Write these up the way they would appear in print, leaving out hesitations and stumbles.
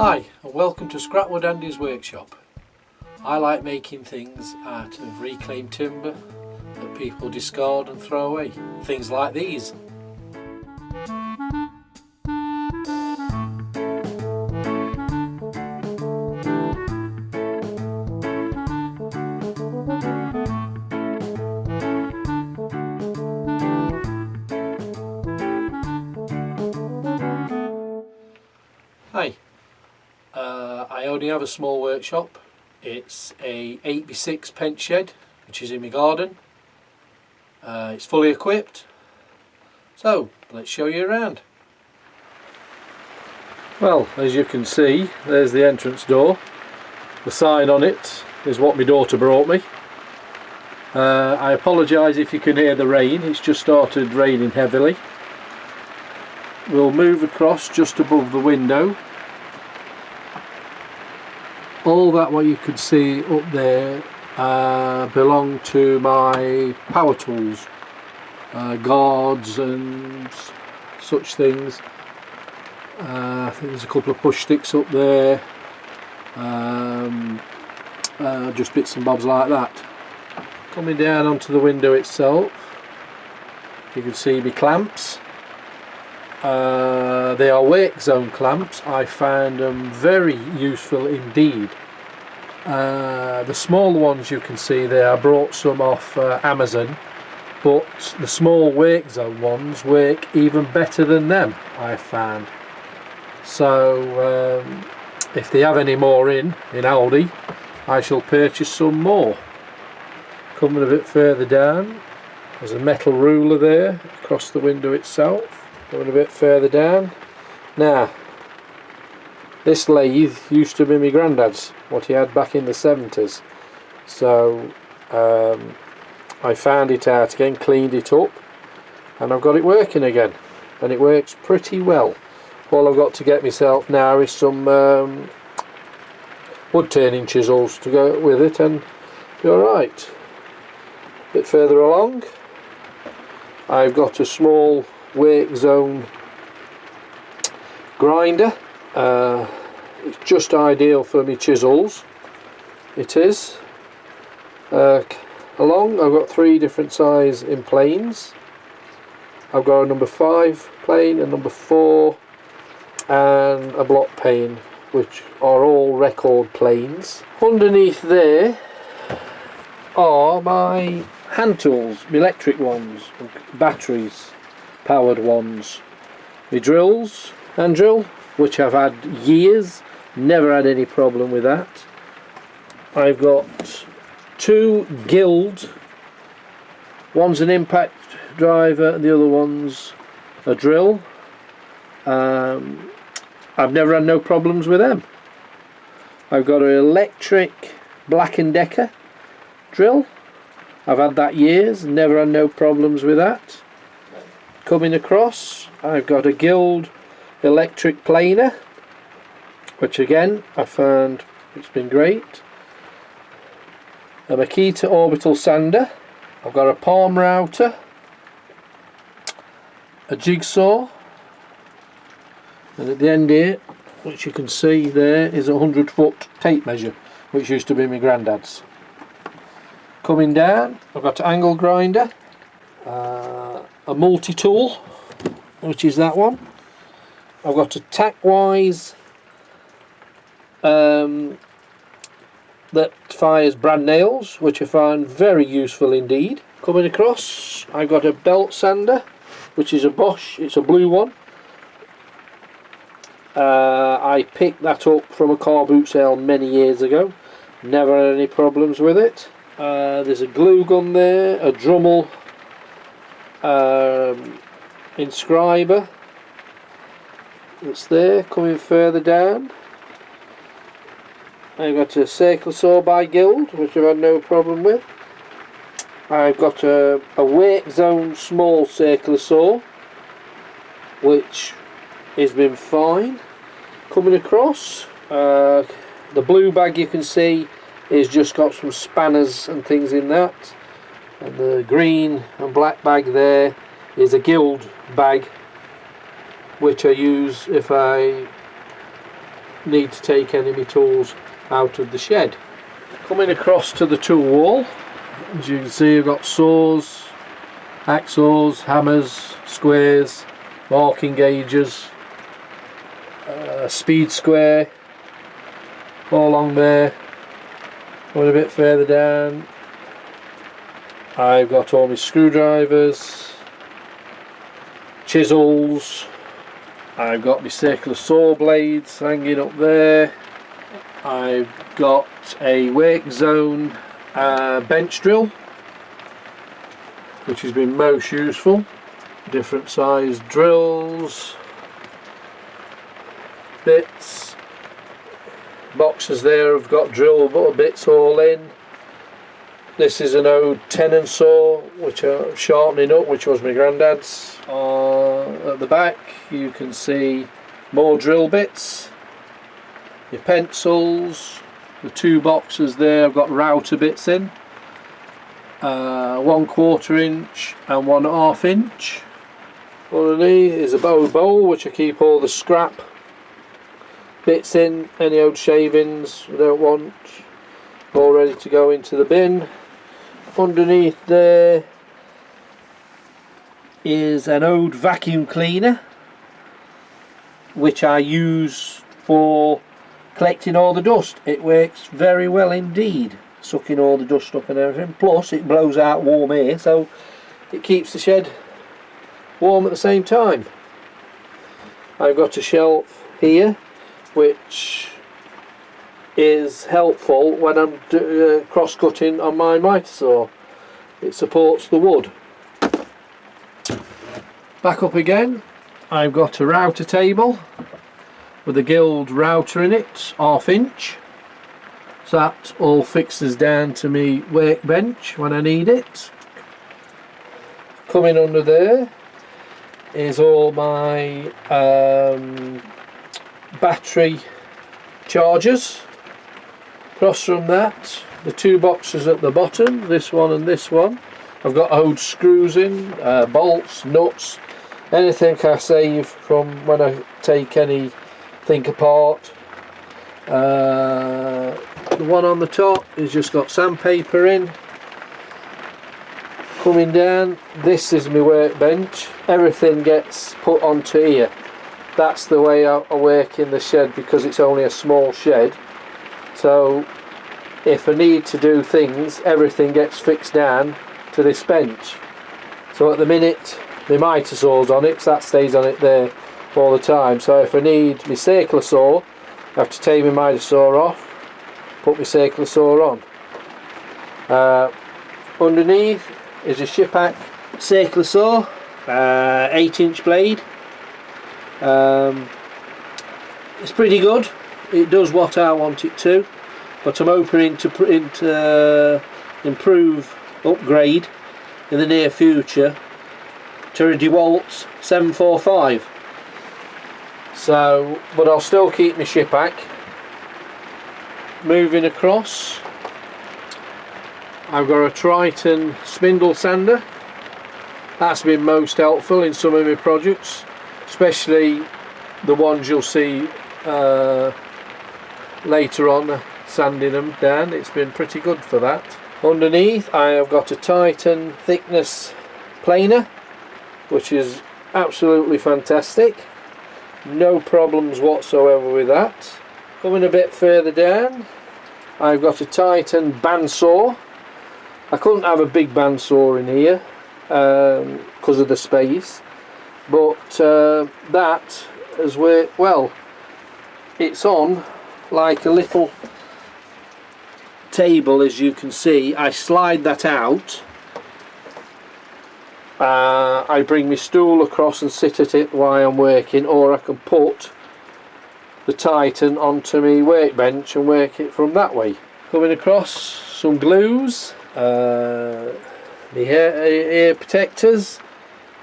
Hi, and welcome to Scrapwood Andy's workshop. I like making things out of reclaimed timber that people discard and throw away. Things like these. Hi. I only have a small workshop. It's a 8x6 pent shed which is in my garden. It's fully equipped, so let's show you around. Well, as you can see, there's the entrance door. The sign on it is what my daughter brought me. I apologise if you can hear the rain, it's just started raining heavily. We'll move across just above the window. All that what you could see up there belong to my power tools, guards and such things. I think there's a couple of push sticks up there, just bits and bobs like that. Coming down onto the window itself, you can see my clamps. They are work zone clamps. I found them very useful indeed. The small ones you can see there, I brought some off Amazon, but the small work zone ones work even better than them, I found. So if they have any more in Aldi, I shall purchase some more. Coming a bit further down, there's a metal ruler there across the window itself. Going a bit further down. Now, this lathe used to be my granddad's, what he had back in the 70s. So I found it out again, cleaned it up, and I've got it working again. And it works pretty well. All I've got to get myself now is some wood turning chisels to go with it, and be alright. A bit further along, I've got a small work zone grinder. It's just ideal for me chisels. It is. Along I've got 3 different size in planes. I've got a number 5 plane, a number 4 and a block plane, which are all record planes. Underneath there are my hand tools, my electric ones, batteries powered ones, my drills, hand drill, which I've had years, never had any problem with that. I've got 2 Guild, one's an impact driver and the other one's a drill. I've never had no problems with them. I've got an electric Black & Decker drill. I've had that years, never had no problems with that. Coming across, I've got a Guild electric planer, which again I found it's been great. A Macleod orbital sander. I've got a palm router, a jigsaw, and at the end here, which you can see there, is a 100-foot tape measure, which used to be my granddad's. Coming down, I've got an angle grinder, a multi-tool, which is that one. I've got a Tackwise that fires brand nails, which I find very useful indeed. Coming across, I've got a belt sander, which is a Bosch, it's a blue one. I picked that up from a car boot sale many years ago, never had any problems with it. There's a glue gun there, a Dremel inscriber that's there. Coming further down, I've got a circular saw by Guild, which I've had no problem with. I've got a work zone small circular saw, which has been fine. Coming across, the blue bag you can see is just got some spanners and things in that, and the green and black bag there is a Guild bag, which I use if I need to take any of my tools out of the shed. Coming across to the tool wall, as you can see, I've got saws, hacksaws, hammers, squares, marking gauges, speed square, all along there. Going a bit further down, I've got all my screwdrivers, chisels, I've got my circular saw blades hanging up there, I've got a work zone bench drill, which has been most useful. Different size drills, bits, boxes there have got drill bits all in. This is an old tenon saw which I'm sharpening up, which was my granddad's. At the back you can see more drill bits, your pencils, the two boxes there I've got router bits in, 1/4 inch and 1/2 inch. Underneath is a bowl which I keep all the scrap bits in, any old shavings I don't want, all ready to go into the bin. Underneath there is an old vacuum cleaner which I use for collecting all the dust. It works very well indeed, sucking all the dust up and everything, plus it blows out warm air, so it keeps the shed warm at the same time. I've got a shelf here which is helpful when I'm cross-cutting on my miter saw. It supports the wood. Back up again, I've got a router table with a guild router in it, 1/2 inch. So that all fixes down to me workbench when I need it. Coming under there is all my battery chargers. Across from that, the two boxes at the bottom, this one and this one. I've got old screws in, bolts, nuts, anything I save from when I take anything apart. The one on the top is just got sandpaper in. Coming down, this is my workbench. Everything gets put onto here. That's the way I work in the shed because it's only a small shed. So if I need to do things, everything gets fixed down to this bench. So at the minute my miter saw's on it, so that stays on it there all the time. So if I need my circular saw, I have to take my miter saw off, put my circular saw on. Underneath is a Shipak circular saw, 8-inch blade. It's pretty good. It does what I want it to, but I'm hoping to improve, upgrade in the near future to a DeWalt 745. So, but I'll still keep my Shipak. Moving across, I've got a Triton spindle sander. That's been most helpful in some of my projects, especially the ones you'll see later on, sanding them down. It's been pretty good for that. Underneath I have got a Titan thickness planer, which is absolutely fantastic. No problems whatsoever with that. Coming a bit further down, I've got a Titan bandsaw. I couldn't have a big bandsaw in here because of the space, but that has worked well. It's on like a little table, as you can see. I slide that out, I bring my stool across and sit at it while I'm working, or I can put the Titan onto my workbench and work it from that way. Coming across, some glues, the ear protectors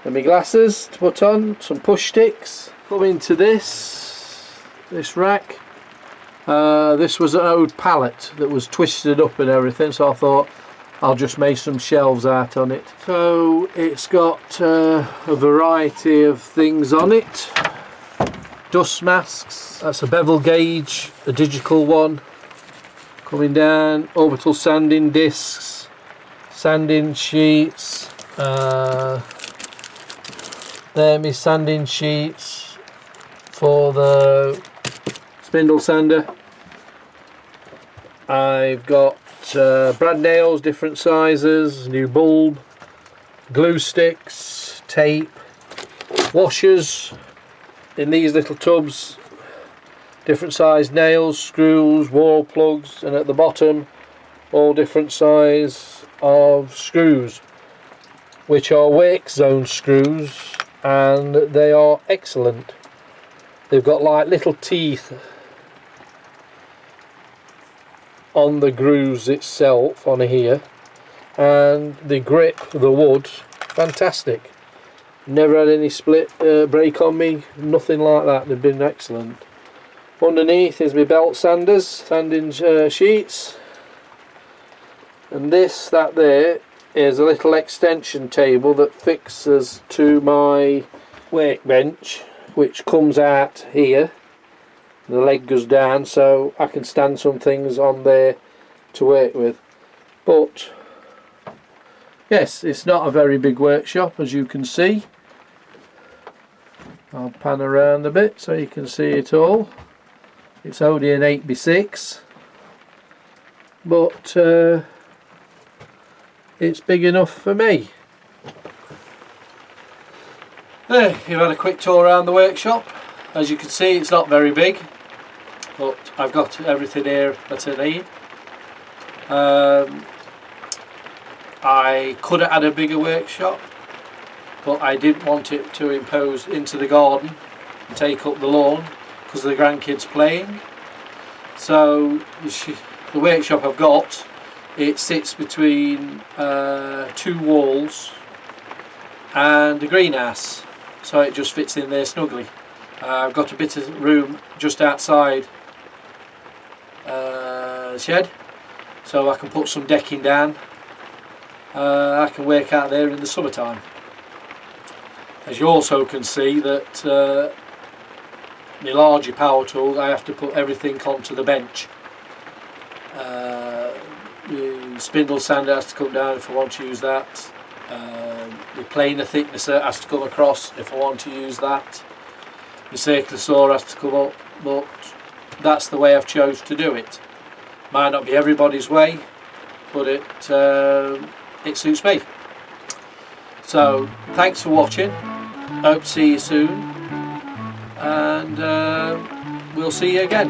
and my glasses to put on, some push sticks. Coming to this rack, this was an old pallet that was twisted up and everything, so I thought I'll just make some shelves out on it. So it's got a variety of things on it. dust masks. That's a bevel gauge, a digital one. Coming down, orbital sanding discs, sanding sheets. There my sanding sheets for the spindle sander. I've got brad nails, different sizes, new bulb, glue sticks, tape, washers in these little tubs, different size nails, screws, wall plugs, and at the bottom all different size of screws, which are work zone screws, and they are excellent. They've got like little teeth on the grooves itself on here, and they grip the wood fantastic. Never had any split break on me, nothing like that. They've been excellent. Underneath is my belt sanders, sanding sheets, and that there is a little extension table that fixes to my workbench, which comes out here. The leg goes down so I can stand some things on there to work with. But yes, it's not a very big workshop, as you can see. I'll pan around a bit so you can see it all. It's only an 8x6, but it's big enough for me. There, you've had a quick tour around the workshop. As you can see, it's not very big, but I've got everything here that I need. I could have had a bigger workshop, but I didn't want it to impose into the garden and take up the lawn because of the grandkids playing. So the workshop I've got, it sits between 2 walls and a greenhouse, so it just fits in there snugly. I've got a bit of room just outside the shed, so I can put some decking down. I can work out there in the summertime. As you also can see that my larger power tools, I have to put everything onto the bench. The spindle sander has to come down if I want to use that. The planer thicknesser has to come across if I want to use that. The circular saw has to come up, but that's the way I've chose to do it. Might not be everybody's way, but it suits me. So thanks for watching. Hope to see you soon, and we'll see you again.